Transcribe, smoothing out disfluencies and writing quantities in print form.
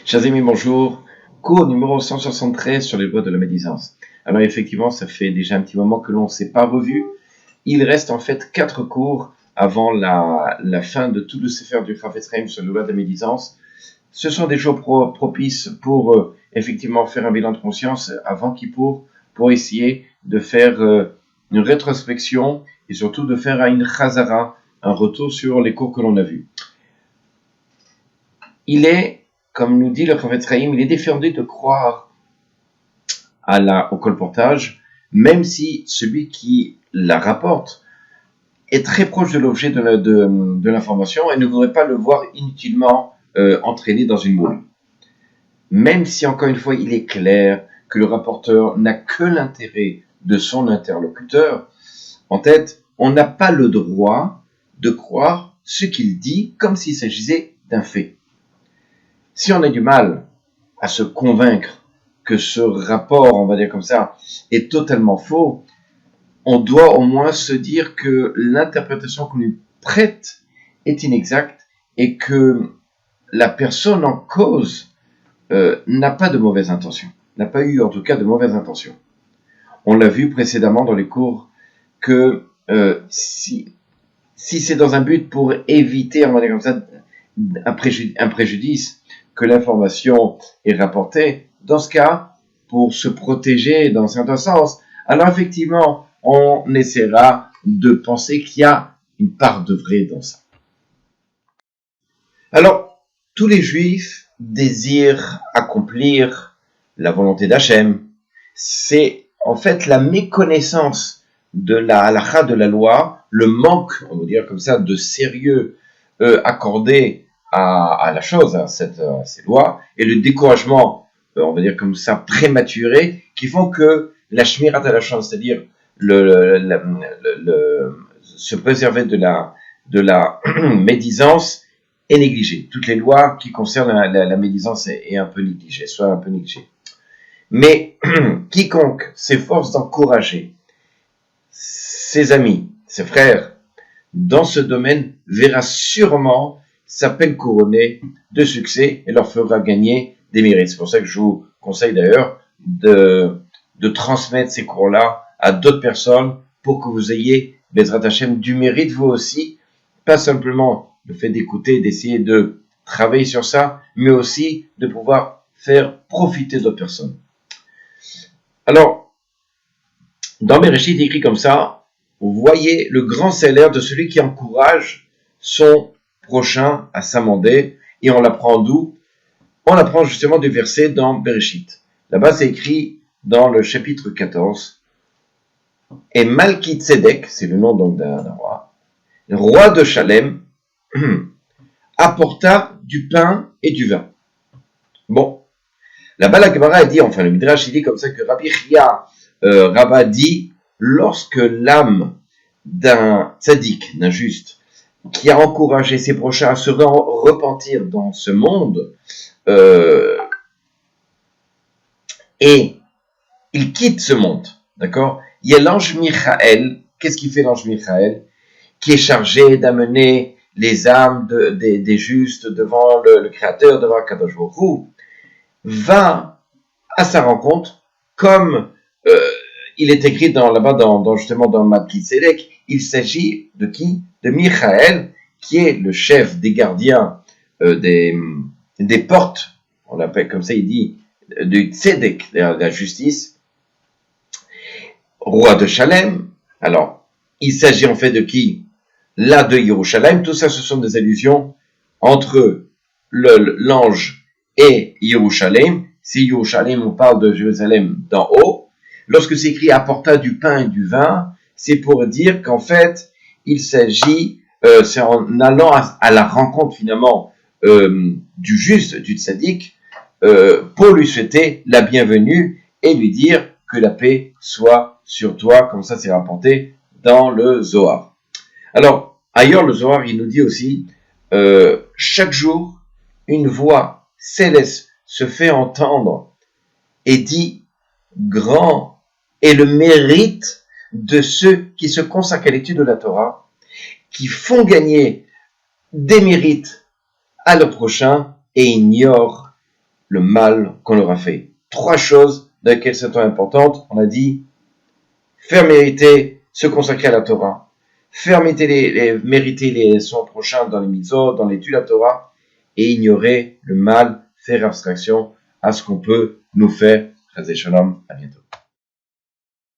Chers amis, bonjour. Cours numéro 173 sur les lois de la médisance. Alors effectivement, ça fait déjà un petit moment que l'on ne s'est pas revu. Il reste en fait 4 cours avant la fin de tout le Sefer du Chafetz Chaim sur les lois de la médisance. Ce sont des jours propices pour effectivement faire un bilan de conscience avant Kippour, pour essayer de faire une rétrospection et surtout de faire une chazara, un retour sur les cours que l'on a vus. Il est, comme nous dit le Chafetz Chaim, il est défendu de croire au colportage, même si celui qui la rapporte est très proche de l'objet de l'information et ne voudrait pas le voir inutilement entraîné dans une moule. Même si, encore une fois, il est clair que le rapporteur n'a que l'intérêt de son interlocuteur en tête, on n'a pas le droit de croire ce qu'il dit comme s'il s'agissait d'un fait. Si on a du mal à se convaincre que ce rapport, on va dire comme ça, est totalement faux, on doit au moins se dire que l'interprétation qu'on lui prête est inexacte et que la personne en cause n'a pas de mauvaise intention, n'a pas eu en tout cas de mauvaise intention. On l'a vu précédemment dans les cours que si c'est dans un but pour éviter, on va dire comme ça, un préjudice, que l'information est rapportée, dans ce cas, pour se protéger dans un certain sens, alors effectivement, on essaiera de penser qu'il y a une part de vrai dans ça. Alors, tous les juifs désirent accomplir la volonté d'Hachem. C'est en fait la méconnaissance de la halakha, de la loi, le manque, on va dire comme ça, de sérieux accordé à la chose, à ces lois, et le découragement, on va dire comme ça, prématuré, qui font que la shmirat halashon, c'est-à-dire se préserver de la médisance, est négligée. Toutes les lois qui concernent la médisance est un peu négligée, soit un peu négligée. Mais quiconque s'efforce d'encourager ses amis, ses frères, dans ce domaine, verra sûrement sa peine couronnée de succès et leur fera gagner des mérites. C'est pour ça que je vous conseille d'ailleurs de transmettre ces cours-là à d'autres personnes pour que vous ayez, Bezrat Hashem, du mérite vous aussi, pas simplement le fait d'écouter, d'essayer de travailler sur ça, mais aussi de pouvoir faire profiter d'autres personnes. Alors, dans Bereshit, il est écrit comme ça, vous voyez le grand salaire de celui qui encourage son prochain à s'amender, et on l'apprend d'où? On l'apprend justement du verset dans Bereshit. Là-bas, c'est écrit dans le chapitre 14, et Malki Tzedek, c'est le nom donc d'un roi de Shalem, apporta du pain et du vin. Bon, là-bas, la Gemara dit, enfin le Midrash, il dit comme ça que Rabbi Chia Rabba dit, lorsque l'âme d'un tzaddik, d'un juste, qui a encouragé ses prochains à se repentir dans ce monde, et il quitte ce monde, d'accord? Il y a l'ange Michael. Qu'est-ce qu'il fait l'ange Michael? Qui est chargé d'amener les âmes des justes devant le Créateur, devant Kadosh Baruch Hu, va à sa rencontre, comme il est écrit là-bas justement dans Malki Tzedek. Il s'agit de qui? De Michael, qui est le chef des gardiens des portes, on l'appelle comme ça, il dit, du Tzedek, de la justice, roi de Shalem. Alors, il s'agit en fait de qui? Là, de Yerushalem. Tout ça, ce sont des allusions entre l'ange et Yerushalem. Si Yerushalem, on parle de Jérusalem d'en haut. Lorsque c'est écrit apporta du pain et du vin, c'est pour dire qu'en fait, il s'agit, c'est en allant à la rencontre finalement du juste, du tzaddik, pour lui souhaiter la bienvenue et lui dire que la paix soit sur toi, comme ça c'est rapporté dans le Zohar. Alors, ailleurs le Zohar, il nous dit aussi, chaque jour, une voix céleste se fait entendre et dit, grand est le mérite de ceux qui se consacrent à l'étude de la Torah, qui font gagner des mérites à leur prochain et ignorent le mal qu'on leur a fait. 3 choses dans lesquelles c'est importantes. On a dit, faire mériter, se consacrer à la Torah, faire mériter les son prochain dans les mitzvot, dans l'étude de la Torah, et ignorer le mal, faire abstraction à ce qu'on peut nous faire. Chazé Shalom, à bientôt.